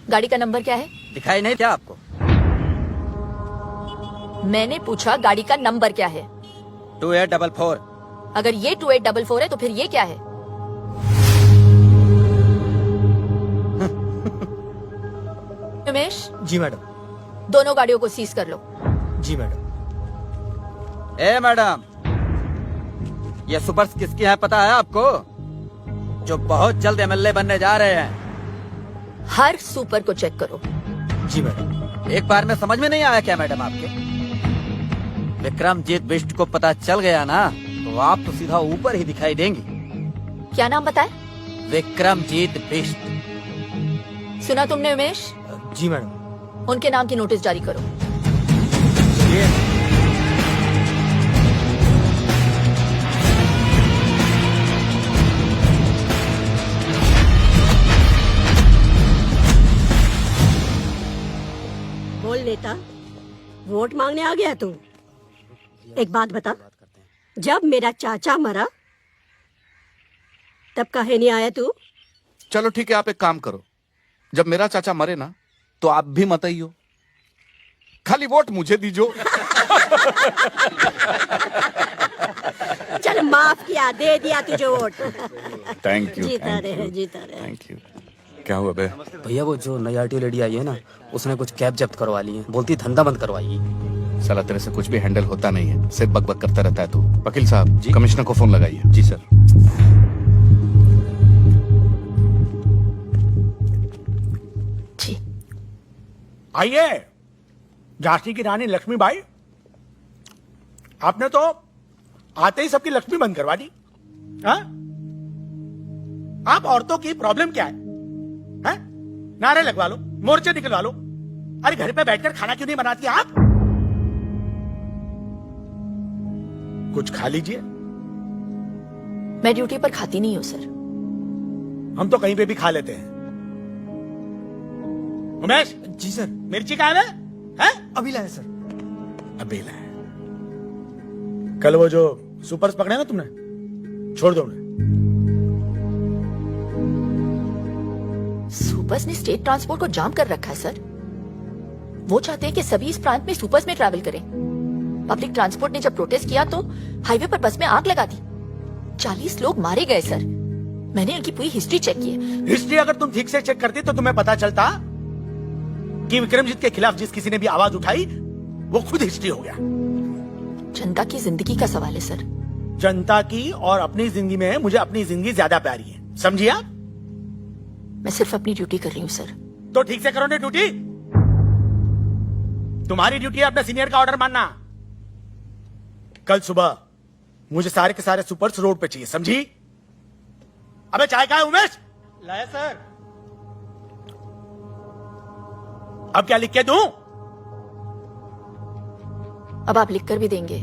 गाड़ी का नंबर क्या है? दिखाई नहीं क्या आपको? मैंने पूछा गाड़ी का नंबर क्या है? 2844। अगर ये 2844 है तो फिर ये क्या है? उमेश, जी मैडम। दोनों गाड़ियों को सीज कर लो। जी मैडम। ए मैडम, ये सुपर्स किसकी है पता है आपको? जो बहुत जल्द एमएलए बनने जा रहे हैं। हर सुपर को चेक करो। जी मैडम। एक बार में समझ में नहीं आया क्या मैडम आपके? विक्रमजीत बिष्ट को पता चल गया ना तो आप तो सीधा ऊपर ही दिखाई देंगी। क्या नाम बताए? विक्रमजीत बिष्ट। सुना तुमने उमेश? जी मैडम। उनके नाम की नोटिस जारी करो। ये बोल नेता, वोट मांगने आ गया तू? एक बात बता, जब मेरा चाचा मरा तब काहे नहीं आया तू? चलो ठीक है, आप एक काम करो, जब मेरा चाचा मरे ना तो आप भी मत आइयो, खाली वोट मुझे दीजो। चल माफ किया, दे दिया तुझे वोट। Thank you. जीता रहे, जीता रहे। Thank you. क्या हुआ बे? भैया वो जो नई आरटीओ लेडी आई है ना, उसने कुछ कैब जब्त करवा ली है, बोलती धंधा बंद करवाएगी। साला तेरे से कुछ भी हैंडल होता नहीं है, सिर्फ बकबक करता रहता है तू। वकील साहब जी, कमिश्नर को फोन लगाइए। जी सर। जी। आइए, झांसी की रानी लक्ष्मीबाई, आपने तो आते ही सबकी लक्ष्मी बंद करवा दी। हाँ? आप औरतों की प्रॉब्लम क्या है? हैं? नारे लगवा लो, मोर्चे निकलवा लो। अरे घर पे बैठकर खाना क्यों नहीं बनाती आप? कुछ खा लीजिए। मैं ड्यूटी पर खाती नहीं हूँ सर। हम तो कहीं पे भी खा लेते हैं। उमेश, जी सर। मिर्ची कहाँ है? हैं? अभी लाए सर। अभी लाए। कल वो जो सुपर्स पकड़े ना तुमने, छोड़ दो उन्हें। सुपर्स ने स्टेट ट्रांसपोर्ट को जाम कर रखा है सर। वो चाहते हैं कि सभी इस प्रांत में सुपर्स में ट्रैवल करें। पब्लिक ट्रांसपोर्ट ने जब प्रोटेस्ट किया तो हाईवे पर बस में आग लगा दी। 40 लोग मारे गए सर। मैंने इनकी पूरी हिस्ट्री चेक की है। हिस्ट्री अगर तुम ठीक से चेक करती तो तुम्हें पता चलता कि विक्रमजीत के खिलाफ जिस किसी ने भी आवाज उठाई वो खुद हिस्ट्री हो गया। जनता की जिंदगी का सवाल है सर। जनता की और अपनी जिंदगी में मुझे अपनी जिंदगी ज्यादा प्यारी है, समझिए आप? मैं सिर्फ अपनी ड्यूटी कर रही हूँ सर। तो ठीक से करो ना ड्यूटी। तुम्हारी ड्यूटी है अपने सीनियर का ऑर्डर मानना। कल सुबह मुझे सारे के सारे सुपर्स रोड पे चाहिए, समझी? अबे चाय कहाँ है उमेश? लाया सर। अब क्या लिख के दूं? अब आप लिख कर भी देंगे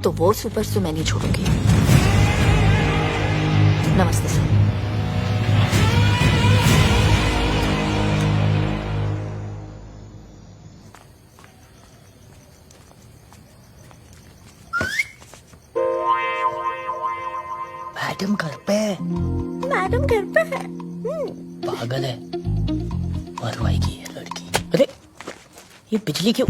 तो वो सुपर्स तो मैं नहीं छोड़ूंगी। नमस्ते सर। मैडम घर पे है। मैडम घर पे है। पागल है, मरवाएगी ये लड़की। अरे ये बिजली क्यों?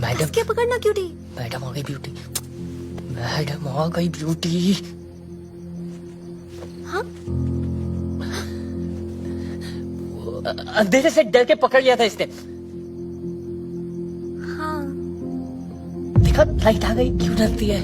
मैडम क्या पकड़ना क्यों थी? मैडम आ गई ब्यूटी। मैडम आ गई ब्यूटी। हाँ? अंधेरे से डर के पकड़ लिया था इसने। हाँ। देखा लाइट आ गई, क्यों डरती है?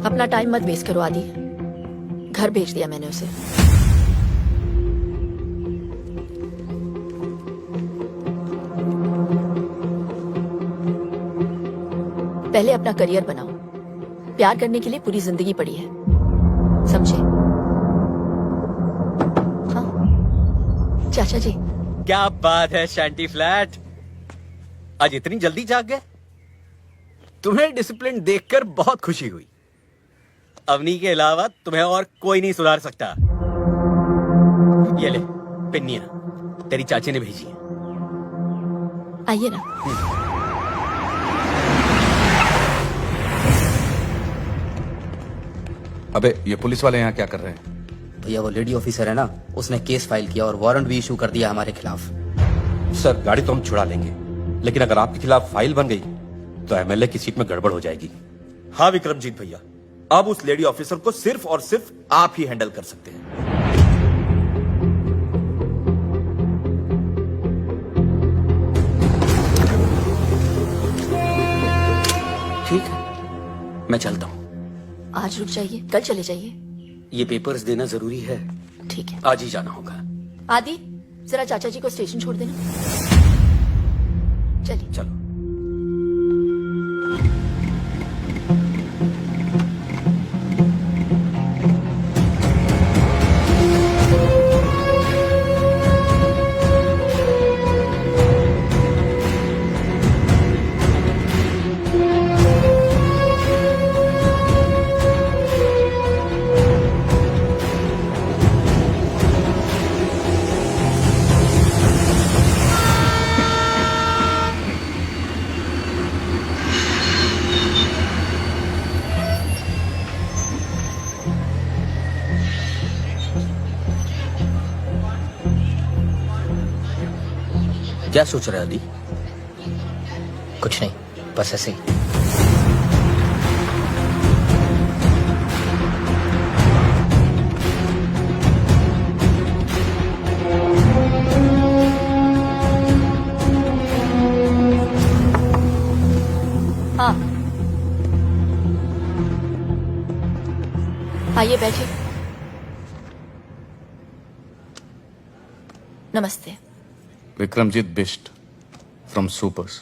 अपना टाइम मत वेस्ट करो आदि। घर भेज दिया मैंने उसे। पहले अपना करियर बनाओ। प्यार करने के लिए पूरी जिंदगी पड़ी है, समझे? हाँ चाचा जी। क्या बात है शांति फ्लैट, आज इतनी जल्दी जाग गए? तुम्हें डिसिप्लिन देखकर बहुत खुशी हुई। अवनी के अलावा तुम्हें और कोई नहीं सुधार सकता। ये ले पिन्नियां, तेरी चाची ने भेजी है। आइए ना। अबे ये पुलिस वाले यहाँ क्या कर रहे हैं? भैया वो लेडी ऑफिसर है ना, उसने केस फाइल किया और वारंट भी इशू कर दिया हमारे खिलाफ। सर गाड़ी तो हम छुड़ा लेंगे, लेकिन अगर आपके खिलाफ फाइल बन गई तो एमएलए की सीट में गड़बड़ हो जाएगी। हाँ विक्रमजीत भैया, अब उस लेडी ऑफिसर को सिर्फ और सिर्फ आप ही हैंडल कर सकते हैं। ठीक है, मैं चलता हूँ। आज रुक जाइए, कल चले जाइए। ये पेपर्स देना जरूरी है। ठीक है। आज ही जाना होगा। आदि जरा चाचा जी को स्टेशन छोड़ देना। चलिए। चलो। क्या सोच रहे अली? कुछ नहीं, बस ऐसे ही। हाँ आइए बैठिए। नमस्ते। Vikramjit Bisht from supers.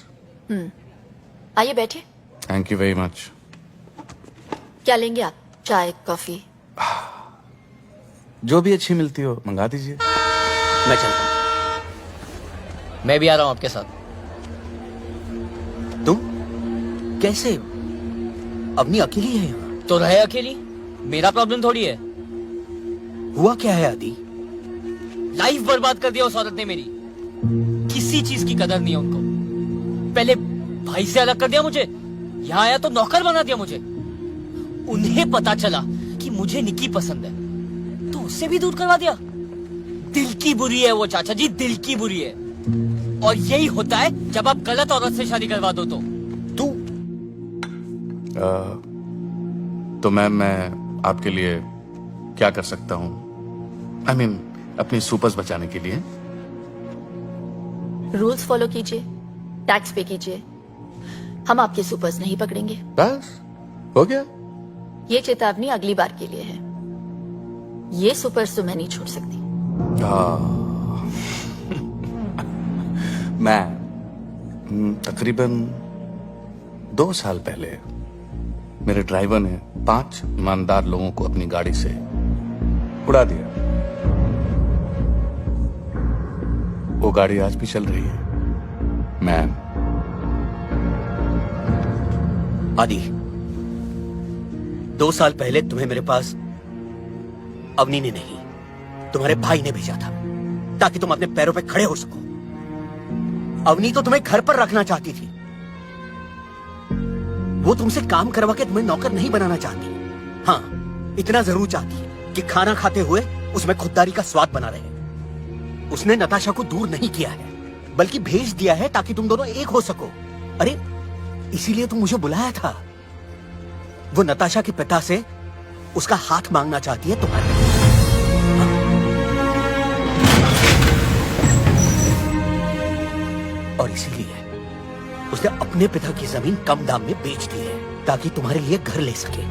आइए बैठिए। Thank you very much. क्या लेंगे आप? चाय, कॉफी? जो भी अच्छी मिलती हो मंगा दीजिए। मैं चलता हूँ। मैं भी आ रहा हूँ आपके साथ। तुम कैसे? अवनी अकेली है यहाँ? तो रहे अकेली, मेरा प्रॉब्लम थोड़ी है। हुआ क्या है आदि? लाइफ बर्बाद कर दिया उस औरत ने मेरी। किसी चीज की कदर नहीं है उनको। पहले भाई से अलग कर दिया मुझे, यहाँ आया तो नौकर बना दिया मुझे। उन्हें पता चला कि मुझे निकी पसंद है तो उससे भी दूर करवा दिया। दिल की बुरी है वो चाचा जी, दिल की बुरी है। और यही होता है जब आप गलत औरत से शादी करवा दो तो। तो मैम मैं आपके लिए क्या कर सकता हूँ? आई मीन अपनी सुपर्स बचाने के लिए। रूल्स फॉलो कीजिए, टैक्स पे कीजिए। हम आपके सुपर्स नहीं पकड़ेंगे। बस हो गया। ये चेतावनी अगली बार के लिए है। ये सुपर्स तो मैं नहीं छोड़ सकती। मैं तकरीबन 2 साल पहले मेरे ड्राइवर ने 5 ईमानदार लोगों को अपनी गाड़ी से उड़ा दिया। वो गाड़ी आज भी चल रही है। मैम आदि, 2 साल पहले तुम्हें मेरे पास अवनी ने नहीं, तुम्हारे भाई ने भेजा था ताकि तुम अपने पैरों पे खड़े हो सको। अवनी तो तुम्हें घर पर रखना चाहती थी। वो तुमसे काम करवा के तुम्हें नौकर नहीं बनाना चाहती। हाँ, इतना जरूर चाहती है कि खाना खाते हुए उसमें खुददारी का स्वाद बना रहे। उसने नताशा को दूर नहीं किया है, बल्कि भेज दिया है ताकि तुम दोनों एक हो सको। अरे इसीलिए तुम मुझे बुलाया था। वो नताशा के पिता से उसका हाथ मांगना चाहती है तुम्हारे। और इसीलिए उसने अपने पिता की जमीन कम दाम में बेच दी है ताकि तुम्हारे लिए घर ले सके।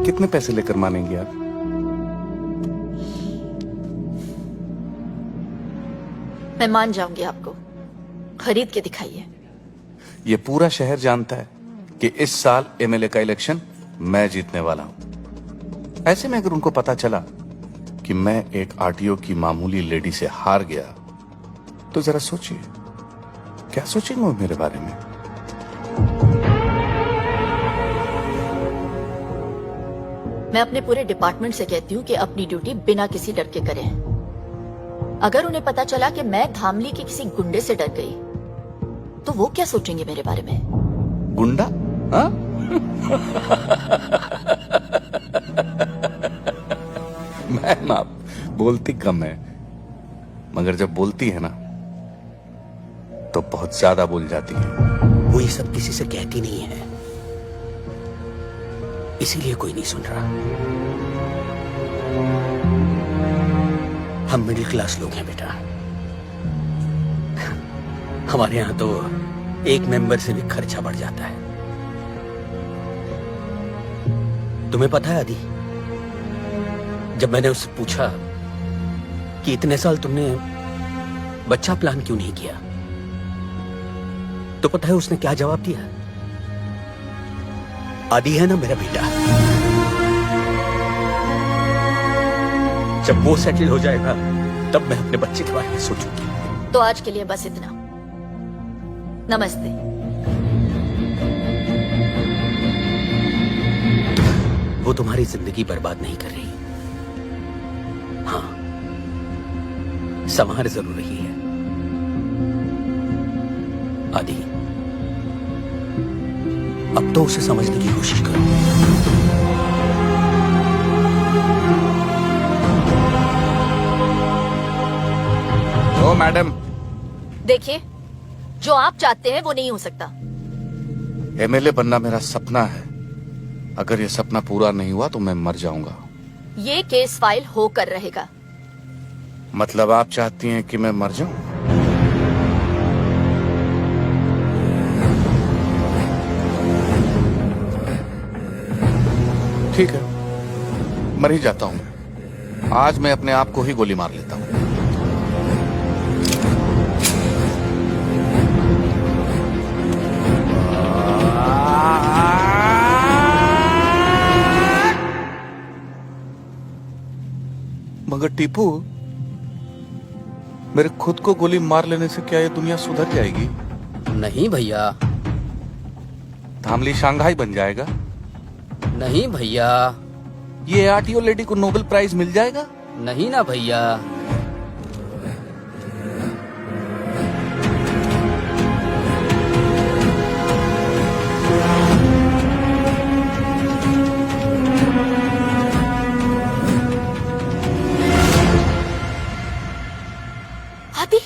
कितने पैसे लेकर मानेंगे आप? मैं मान जाऊंगी आपको, खरीद के दिखाइए। ये पूरा शहर जानता है कि इस साल एमएलए का इलेक्शन मैं जीतने वाला हूं। ऐसे में अगर उनको पता चला कि मैं एक आरटीओ की मामूली लेडी से हार गया, तो जरा सोचिए क्या सोचेंगे वो मेरे बारे में। मैं अपने पूरे डिपार्टमेंट से कहती हूँ कि अपनी ड्यूटी बिना किसी डर के करें। अगर उन्हें पता चला कि मैं धामली के किसी गुंडे से डर गई, तो वो क्या सोचेंगे मेरे बारे में? गुंडा? हाँ? मैम आप बोलती कम है, मगर जब बोलती है ना तो बहुत ज्यादा बोल जाती है। वो ये सब किसी से कहती नहीं है, इसीलिए कोई नहीं सुन रहा। हम मिडिल क्लास लोग हैं बेटा। हमारे यहां तो एक मेंबर से भी खर्चा बढ़ जाता है। तुम्हें पता है आदि, जब मैंने उससे पूछा कि इतने साल तुमने बच्चा प्लान क्यों नहीं किया, तो पता है उसने क्या जवाब दिया? आदि है ना मेरा बेटा, जब वो सेटल हो जाएगा तब मैं अपने बच्चे के बारे में सोचूंगी। तो आज के लिए बस इतना। नमस्ते। वो तुम्हारी जिंदगी बर्बाद नहीं कर रही। हाँ, संभार जरूर रही है। आदि, अब तो उसे समझने की कोशिश करो। ओ मैडम, देखिए, जो आप चाहते हैं वो नहीं हो सकता। एमएलए बनना मेरा सपना है। अगर ये सपना पूरा नहीं हुआ तो मैं मर जाऊंगा। ये केस फाइल होकर रहेगा। मतलब आप चाहती हैं कि मैं मर जाऊं? ठीक है, मर ही जाता हूं। आज मैं अपने आप को ही गोली मार लेता हूं। मगर टीपू, मेरे खुद को गोली मार लेने से क्या ये दुनिया सुधर जाएगी? नहीं भैया, धामली शंघाई बन जाएगा? नहीं भैया, ये आरटीओ लेडी को नोबेल प्राइज मिल जाएगा? नहीं ना भैया। आदि,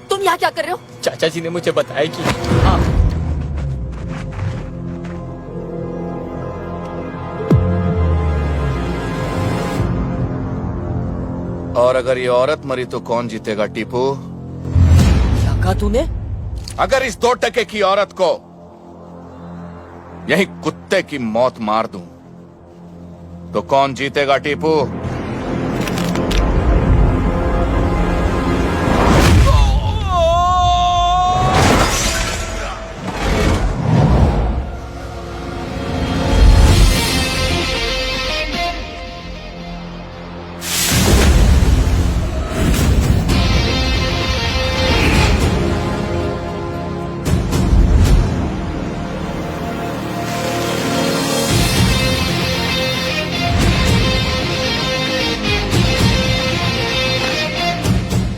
तुम यहाँ क्या कर रहे हो? चाचा जी ने मुझे बताया कि हाँ, और अगर ये औरत मरी तो कौन जीतेगा टीपू? क्या कहा तूने? अगर इस 2 टके की औरत को यही कुत्ते की मौत मार दूं तो कौन जीतेगा टीपू?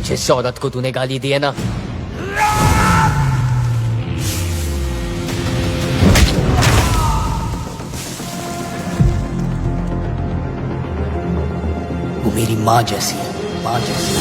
जिस औरत को तूने गाली दी है ना, वो मेरी माँ जैसी है, माँ जैसी।